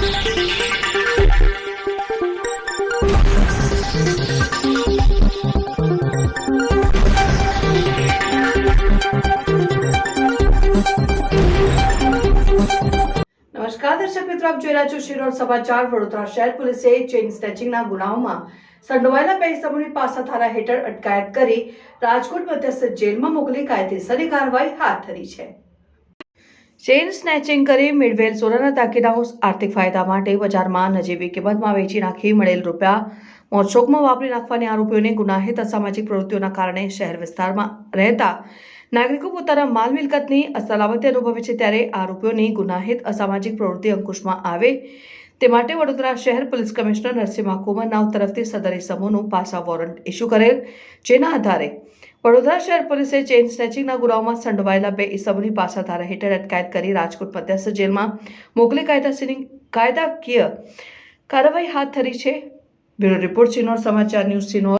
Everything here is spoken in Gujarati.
નમસ્કાર દર્શક મિત્રો, આપ જોઈ રહ્યા છો શિરોડ સમાચાર। વડોદરા શહેર પોલીસે ચેઇન સ્નેચિંગના ગુનાઓમાં સંડોવાયેલા 2 ઇસમોની પાસાધારા હેઠળ અટકાયત કરી રાજકોટ મધ્યસ્થ જેલમાં મોકલી કાયદેસરની કાર્યવાહી હાથ ધરી છે। ચેઇન સ્નેચિંગ કરી મેળવેલ સોનાના દાગીનાઓ આર્થિક ફાયદા માટે બજારમાં નજીવી કિંમતમાં વેચી નાખી મળેલ રૂપિયા મોજશોખમાં વાપરી નાખવાની આરોપીઓને ગુનાહિત અસામાજિક પ્રવૃત્તિઓના કારણે શહેર વિસ્તારમાં રહેતા નાગરિકો પોતાના માલ મિલકતની અસલામતી અનુભવે છે, ત્યારે આરોપીઓની ગુનાહિત અસામાજિક પ્રવૃત્તિ અંકુશમાં આવે તે માટે વડોદરા શહેર પોલીસ કમિશનર નરસિંહ કુમાર નાવ તરફથી સદર ઇસમોનું પાસા વોરંટ ઇસ્યુ કરેલ, જેના આધારે વડોદરા શહેર પોલીસે ચેઇન સ્નેચિંગના ગુનાઓમાં સંડોવાયેલા 2 ઇસમોની પાસાધારા હેઠળ અટકાયત કરી રાજકોટ મધ્યસ્થ જેલમાં મોકલી કાયદાકીય કાર્યવાહી હાથ ધરી છે। બ્યુરો રિપોર્ટ, સિનોર સમાચાર ન્યૂઝ, સિનોર।